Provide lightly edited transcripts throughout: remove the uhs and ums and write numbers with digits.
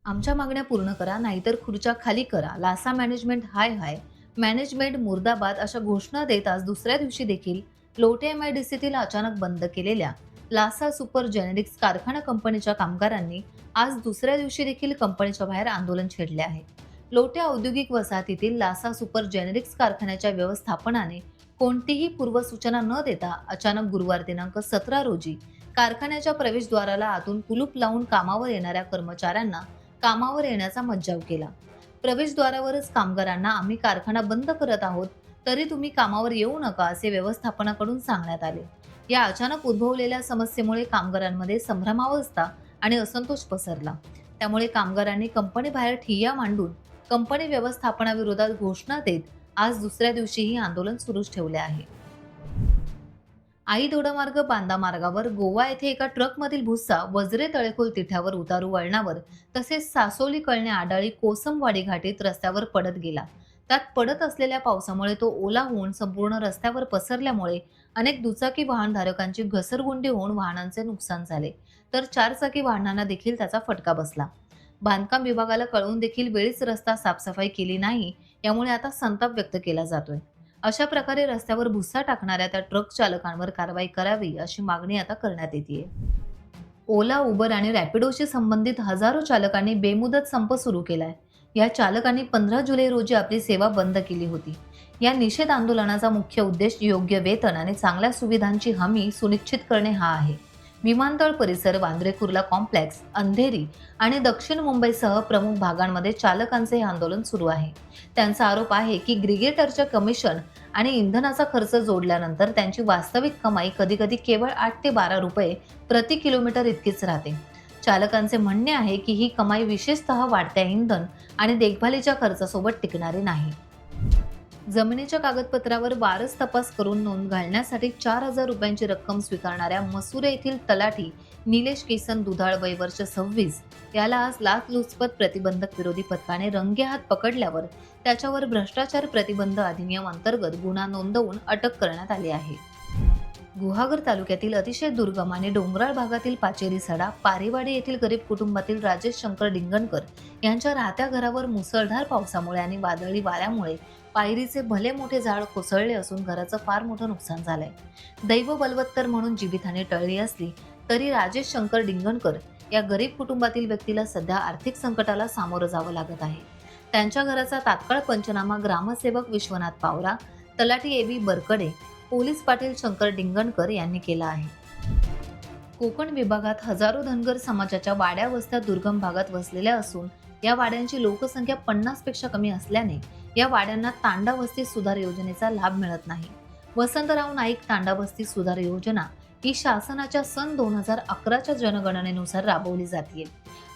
आमच्या मागण्या पूर्ण करा नाहीतर खुर्च्या खाली करा. लासा मॅनेजमेंट हाय हाय, मॅनेजमेंट मुर्दाबाद अशा घोषणा देत आज दुसऱ्या दिवशी देखील लोटे MIDCतील अचानक बंद केलेल्या लासा सुपर जेनेरिक्स कारखाना कंपनीच्या कामगारांनी आज दुसऱ्या दिवशी देखील कंपनीच्या बाहेर आंदोलन छेडले आहे. लोटे औद्योगिक वसाहतीतील लासा सुपर जेनेरिक्स कारखान्याच्या व्यवस्थापनाने कोणतीही पूर्वसूचना न देता अचानक गुरुवार दिनांक 17 रोजी कारखान्याच्या प्रवेशद्वाराला आतून कुलूप लावून कामावर येणाऱ्या कर्मचाऱ्यांना कामावर येण्याचा मज्जाव केला. प्रवेशद्वारावरच कामगारांना आम्ही कारखाना बंद करत आहोत, तरी तुम्ही कामावर येऊ नका असे व्यवस्थापनाकडून सांगण्यात आले. या अचानक उद्भवलेल्या समस्येमुळे कामगारांमध्ये संभ्रमावस्था आणि असंतोष पसरला. त्यामुळे कामगारांनी कंपनीबाहेर ठिय्या मांडून कंपनी व्यवस्थापनाविरोधात घोषणा देत आज दुसऱ्या दिवशीही आंदोलन सुरूच ठेवले आहे. आई दोडामार्ग बांदा मार्गावर गोवा येथे एका ट्रकमधील भुस्सा वज्रे तळेखोल तिठ्यावर उतारू वळणावर तसेच सासोली कळणे आडाळी कोसमवाडी घाटीत रस्त्यावर पडत गेला. त्यात पडत असलेल्या पावसामुळे तो ओला होऊन संपूर्ण रस्त्यावर पसरल्यामुळे अनेक दुचाकी वाहनधारकांची घसरगुंडी होऊन वाहनांचे नुकसान झाले, तर चारचाकी वाहनांना देखील त्याचा फटका बसला. बांधकाम विभागाला कळवून देखील वेळीच रस्ता साफसफाई केली नाही, यामुळे आता संताप व्यक्त केला जातोय. अशा प्रकारे रस्त्यावर भुस्सा टाकणाऱ्या त्या ट्रक चालकांवर कारवाई करावी अशी मागणी आता करण्यात येते. ओला, उबर आणि रॅपिडोशी संबंधित हजारो चालकांनी बेमुदत संप सुरू केलाय. या चालकांनी 15 जुलै रोजी आपली सेवा बंद केली होती. या निषेध आंदोलनाचा मुख्य उद्देश योग्य वेतन आणि चांगल्या सुविधांची हमी सुनिश्चित करणे हा आहे. विमानतळ परिसर, वांद्रे कुर्ला कॉम्प्लेक्स, अंधेरी आणि दक्षिण मुंबईसह प्रमुख भागांमध्ये चालकांचे हे आंदोलन सुरू आहे. त्यांचा आरोप आहे की ग्रिगेटरच्या कमिशन आणि इंधनाचा खर्च जोडल्यानंतर त्यांची वास्तविक कमाई कधीकधी केवळ 8 ते 12 रुपये प्रति किलोमीटर इतकीच राहते. चालकांचे म्हणणे आहे की ही कमाई विशेषतः वाढत्या इंधन आणि देखभालीच्या खर्चासोबत टिकणारी नाही. जमिनीच्या कागदपत्रावर वारस तपास करून नोंद घालण्यासाठी 4,000 रुपयांची रक्कम स्वीकारणाऱ्या मसुरे येथील तलाठी निलेश किसन दुधाळ वय वर्ष 26 याला आज लाचलुचपत प्रतिबंधक विरोधी पथकाने रंगेहात पकडल्यावर त्याच्यावर भ्रष्टाचार प्रतिबंध अधिनियम अंतर्गत गुन्हा नोंदवून अटक करण्यात आली आहे. गुहागर तालुक्यातील अतिशय दुर्गम आणि डोंगराळ भागातील पाचेरी सडा पारेवाडी येथील गरीब कुटुंबातील राजेश शंकर डिंगणकर यांच्या राहत्या घरावर मुसळधार पावसामुळे आणि वादळी वाऱ्यामुळे पायरीचे भले मोठे झाड कोसळले असून घराचं फार मोठं नुकसान झालंय. दैव बलवत्तर म्हणून जीवितहानी टळली असली तरी राजेश शंकर डिंगणकर या गरीब कुटुंबातील व्यक्तीला सध्या आर्थिक संकटाला सामोरं जावं लागत आहे. त्यांच्या घराचा तात्काळ पंचनामा ग्रामसेवक विश्वनाथ पावरा, तलाठी AB बरकडे, पोलीस पाटील शंकर डिंगणकर यांनी केला आहे. कोकण विभागात हजारो धनगर समाजाच्या वाड्या वस्त्या दुर्गम भागात वसलेल्या असून या वाड्यांची लोकसंख्या 50 पेक्षा कमी असल्याने या वाड्यांना तांडा वस्ती सुधार योजनेचा लाभ मिळत नाही. वसंतराव नाईक तांडा वस्ती सुधार योजना ही शासनाच्या सन 2011च्या जनगणनेनुसार राबवली जाते.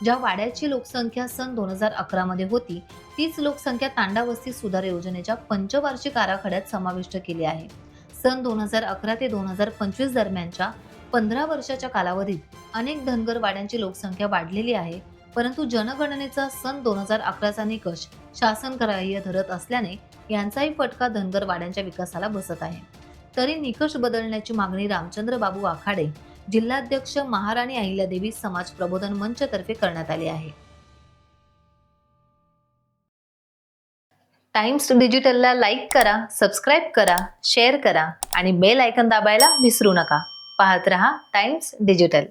ज्या वाड्याची लोकसंख्या सन 2011 मध्ये होती तीच लोकसंख्या तांडा वस्ती सुधार योजनेच्या पंचवार्षिक आराखड्यात समाविष्ट केली आहे. सन 2011 ते 2025 दरम्यानच्या 15 वर्षाच्या कालावधीत अनेक धनगर वाड्यांची लोकसंख्या वाढलेली आहे, परंतु जनगणनेचा सन 2011चा निकष शासन ग्राह्य धरत असल्याने यांचाही फटका धनगर वाड्यांच्या विकासाला बसत आहे. तरी निकष बदलण्याची मागणी रामचंद्र बाबू आखाडे, जिल्हाध्यक्ष महाराणी अहिल्यादेवी समाज प्रबोधन मंच तर्फे करण्यात आली आहे. टाइम्स डिजिटलला लाईक करा, सबस्क्राईब करा, शेअर करा आणि बेल आयकॉन दाबायला विसरू नका. पाहत रहा टाइम्स डिजिटल.